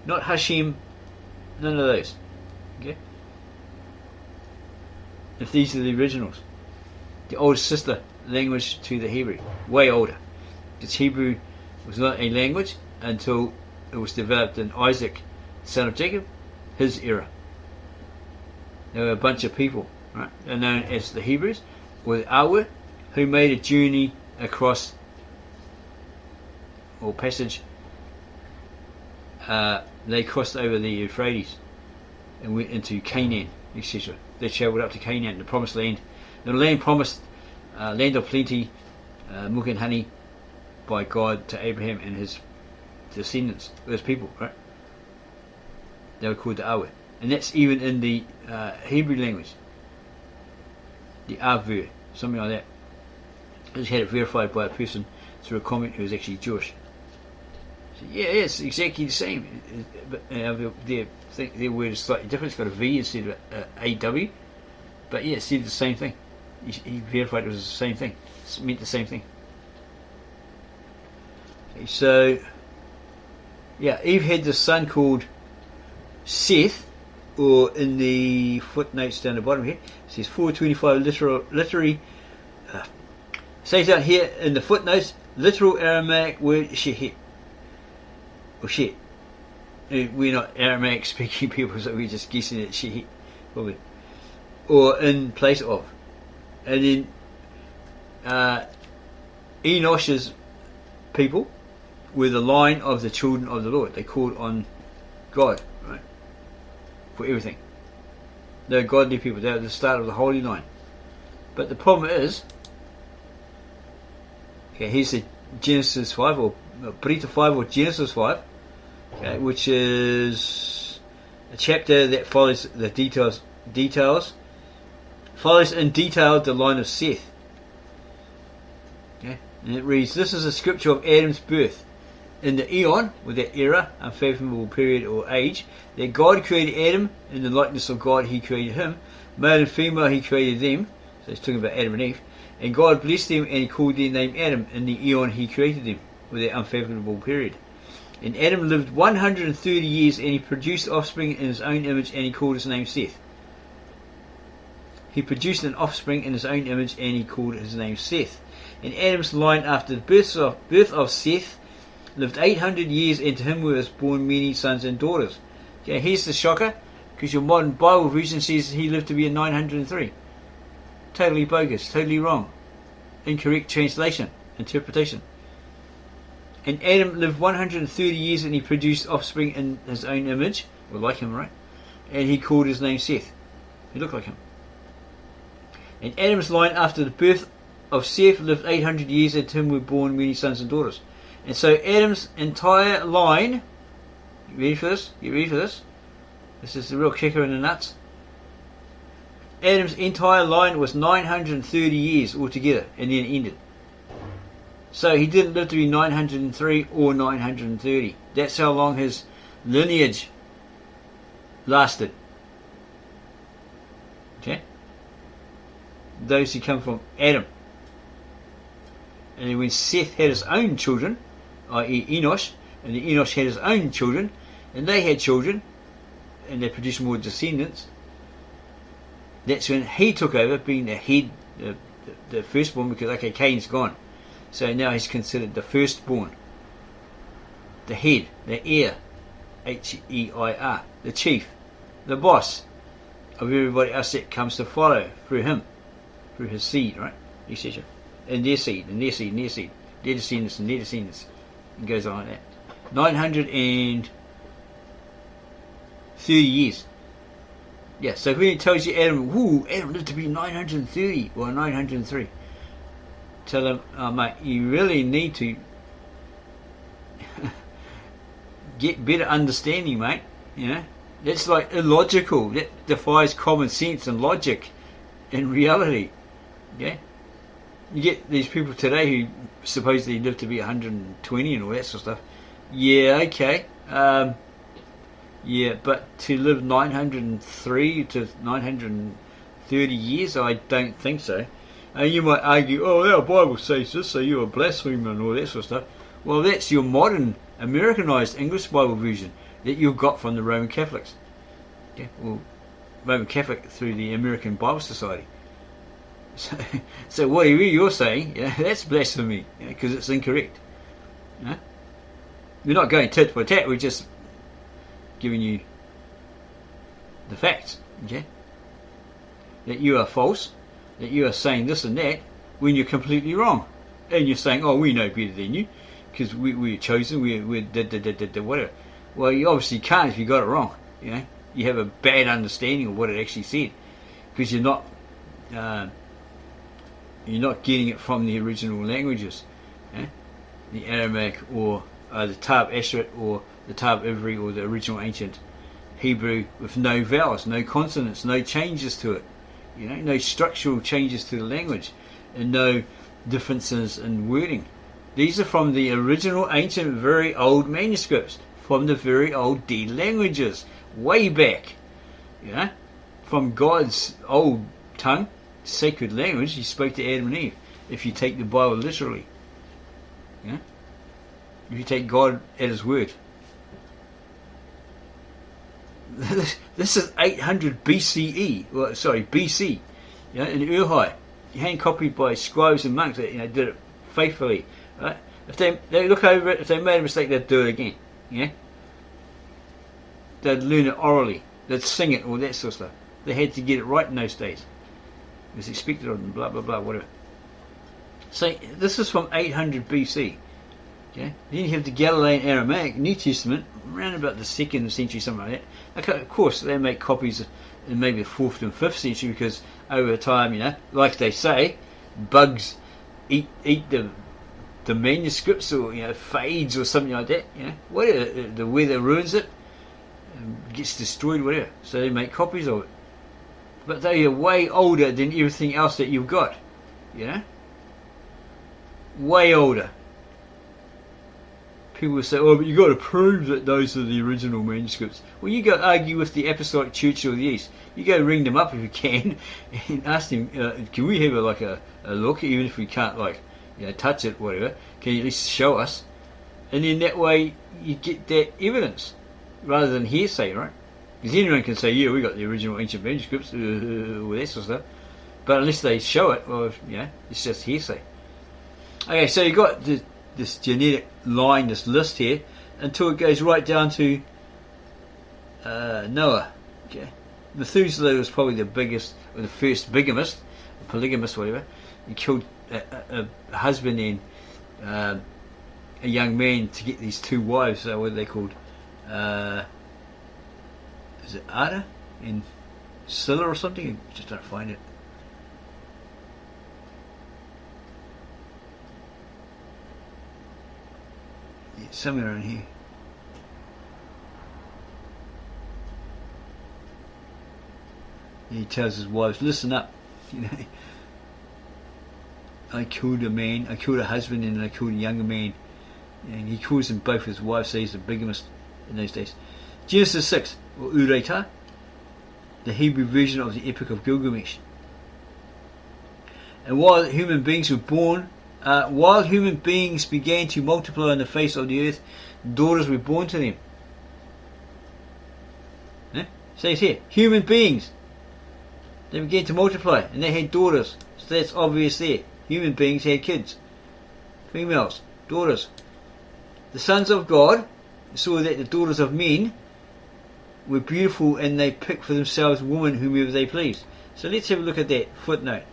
not Hashem, none of those. Okay? If these are the originals. The older sister language to the Hebrew. Way older. Because Hebrew was not a language until it was developed in Isaac, son of Jacob, his era. There were a bunch of people, right? They're known as the Hebrews, or the Awer, who made a journey across, or passage. They crossed over the Euphrates and went into Canaan, etc. They travelled up to Canaan, the promised land. The land promised, land of plenty, milk and honey, by God to Abraham and his descendants, his people, right? They were called the Awer. And that's even in the Hebrew language. The Aver, something like that. I just had it verified by a person through a comment who was actually Jewish. So, yeah, it's exactly the same. But their word is slightly different. It's got a V instead of AW. But yeah, it said the same thing. He verified it was the same thing. It meant the same thing. Okay, so, yeah, Eve had this son called Seth, or in the footnotes down the bottom here, it says 425 literary. Says down here in the footnotes, literal Aramaic word shehet, or shet. We're not Aramaic speaking people, so we're just guessing at shehet, probably. Or in place of. And then Enosh's people were the line of the children of the Lord. They called on God, right, for everything. They're godly people. They're the start of the holy line. But the problem is, okay, here's the Genesis 5, or Breetah 5, or Genesis 5, okay, which is a chapter that follows the details, follows in detail the line of Seth. Okay, and it reads, this is a scripture of Adam's birth. In the eon, with that era, unfathomable period or age, that God created Adam, in the likeness of God he created him, male and female he created them. So he's talking about Adam and Eve. And God blessed them, and he called their name Adam. In the eon he created them, with that unfathomable period. And Adam lived 130 years, and he produced offspring in his own image, and he called his name Seth. He produced an offspring in his own image, and he called his name Seth. And Adam's line after the birth of Seth lived 800 years, and to him was born many sons and daughters. Okay, here's the shocker, because your modern Bible version says he lived to be in 903. Totally bogus, totally wrong. Incorrect translation, interpretation. And Adam lived 130 years, and he produced offspring in his own image, or like him, right? And he called his name Seth. He looked like him. And Adam's line after the birth of Seth lived 800 years, and to him were born many sons and daughters. And so Adam's entire line, you ready for this? You ready for this? This is the real kicker in the nuts. Adam's entire line was 930 years altogether, and then ended. So he didn't live to be 903 or 930. That's how long his lineage lasted. Okay? Those who come from Adam. And then when Seth had his own children, i.e. Enosh, and then Enosh had his own children, and they had children, and they produced more descendants, that's when he took over, being the head, the firstborn, because, okay, Cain's gone. So now he's considered the firstborn, the head, the heir, H-E-I-R, the chief, the boss of everybody else that comes to follow through him, through his seed, right, etc. And their seed, and their seed, and their seed, their descendants, and their descendants. It goes on like that. 930 years. Yeah, so when it tells you Adam lived to be 930 or 903, tell him, oh, mate, you really need to get better understanding, mate. You know, that's like illogical. That defies common sense and logic in reality. Yeah, you get these people today who supposedly live to be 120 and all that sort of stuff. Yeah, okay. Yeah, but to live 903 to 930 years, I don't think so. And you might argue, oh, our Bible says this, so you're a blasphemer and all that sort of stuff. Well, that's your modern Americanized English Bible version that you got from the Roman Catholics. Yeah, well, Roman Catholic through the American Bible Society. So whatever you're saying, yeah, that's blasphemy, because it's incorrect. Yeah? We're not going tit for tat, we're just giving you the facts, okay? That you are false, that you are saying this and that when you're completely wrong. And you're saying, oh, we know better than you, because we're chosen, we're whatever. Well, you obviously can't if you got it wrong, you know? You have a bad understanding of what it actually said, because you're not getting it from the original languages, the Aramaic or the Ktav Ashurit or the Ktav Ivri or the original ancient Hebrew with no vowels, no consonants, no changes to it, you know, no structural changes to the language, and no differences in wording. These are from the original ancient, very old manuscripts, from the very old dead languages, way back, you know, from God's old tongue, sacred language. He spoke to Adam and Eve, if you take the Bible literally, you know, if you take God at his word. This is 800 BCE, well, sorry, BC, you know, in Urhai, hand copied by scribes and monks that, you know, did it faithfully. Right? If they look over it, if they made a mistake, they'd do it again. Yeah, they'd learn it orally, they'd sing it, all that sort of stuff. They had to get it right in those days. It was expected of them, blah blah blah, whatever. So this is from 800 BC. Okay? Then you have the Galilean Aramaic New Testament, around about the 2nd century, something like that. Okay, of course, they make copies in maybe the 4th and 5th century, because over time, you know, like they say, bugs eat the manuscripts, or, you know, fades or something like that. You know, whatever, the weather ruins it, gets destroyed, whatever. So they make copies of it. But they are way older than everything else that you've got. You know, way older. People will say, oh, but you've got to prove that those are the original manuscripts. Well, you go argue with the Apostolic Church of the East. You go ring them up if you can, and ask them, can we have a look, even if we can't, like, you know, touch it, whatever. Can you at least show us? And then that way you get that evidence, rather than hearsay, right? Because anyone can say, yeah, we got the original ancient manuscripts, all that sort of stuff. But unless they show it, well, you know, it's just hearsay. Okay, so you got this genetic line, this list here, until it goes right down to Noah. Okay, Methuselah was probably the biggest, or the first bigamist, polygamist, whatever. He killed a husband and a young man to get these 2 wives. So what are they called? Is it Ada and Scylla or something? I just don't find it. Yeah, somewhere around here. He tells his wives, listen up, you know. I killed a man, I killed a husband and I killed a younger man. And he kills them both his wives, so he's a bigamist in those days. Genesis 6, or Urhai, the Hebrew version of the Epic of Gilgamesh. And while human beings began to multiply on the face of the earth, daughters were born to them. Says here, human beings, they began to multiply and they had daughters. So that's obvious there. Human beings had kids, females, daughters. The sons of God saw that the daughters of men were beautiful and they picked for themselves women whomever they pleased. So let's have a look at that footnote.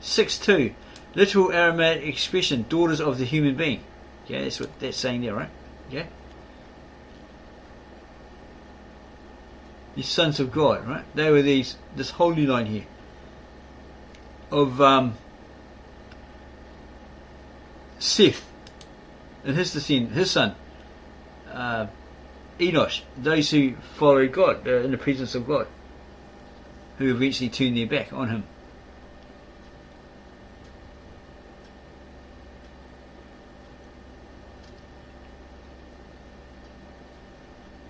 6.2, literal Aramaic expression, daughters of the human being. Yeah, that's what that's saying there, right? Yeah. The sons of God, right? They were this holy line here of Seth and his descendant, his son Enosh, those who followed God, in the presence of God, who eventually turned their back on him.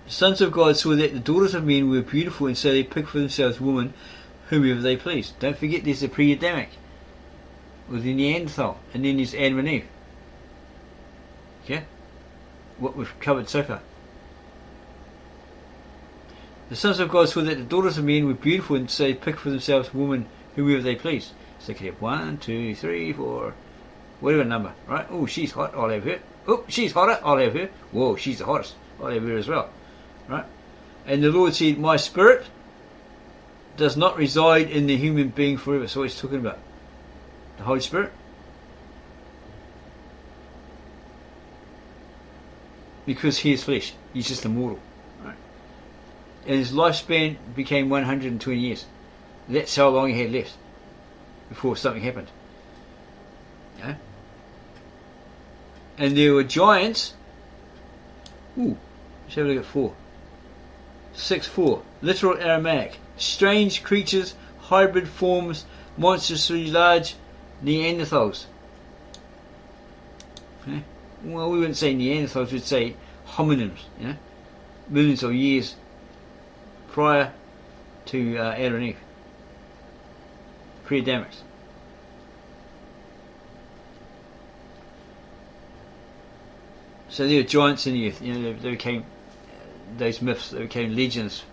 The sons of God saw that the daughters of men were beautiful, and so they picked for themselves women whomever they pleased. Don't forget there's the pre-Adamic, or the Neanderthal, and then there's Adam and Eve. Okay? What we've covered so far. The sons of God saw that the daughters of men were beautiful, and so they picked for themselves women whomever they pleased. So they could have 1, 2, 3, 4, whatever number, right? Oh, she's hot, I'll have her. Oh, she's hotter, I'll have her. Whoa, she's the hottest, I'll have her as well. Right? And the Lord said, my spirit does not reside in the human being forever. So what he's talking about? The Holy Spirit? Because he is flesh. He's just a mortal. Right? And his lifespan became 120 years. That's how long he had left before something happened. Yeah? And there were giants. Ooh, let's have a look at 4. 6.4, literal Aramaic, strange creatures, hybrid forms, monstrously large Neanderthals. Okay? Well, we wouldn't say Neanderthals, we'd say hominins, you know, millions of years prior to Adam and Eve, pre-Adamics. So there were giants in the earth, you know, they became those myths, they became legends,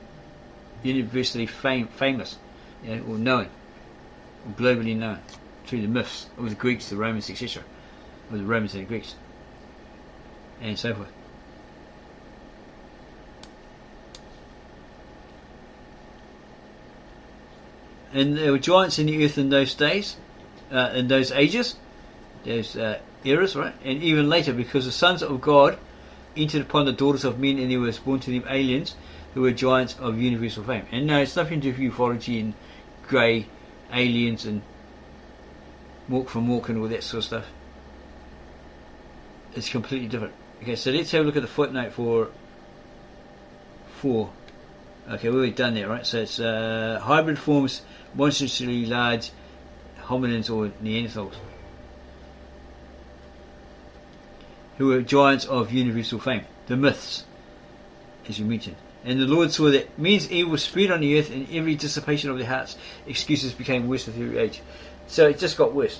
universally famous, you know, or known, or globally known through the myths of the Greeks, the Romans, etc., or the Romans and the Greeks, and so forth. And there were giants in the earth in those days, in those ages, those eras, right? And even later, because the sons of God entered upon the daughters of men, and there was born to them aliens who were giants of universal fame. And no, it's nothing to do with ufology and grey aliens and Mork from Mork and all that sort of stuff. It's completely different. Okay, so let's have a look at the footnote for 4. Okay, we've already done that, right? So it's hybrid forms, monstrously large hominins or Neanderthals, who were giants of universal fame. The myths, as you mentioned. And the Lord saw that men's evil spread on the earth, and every dissipation of their hearts, excuses became worse with every age. So it just got worse.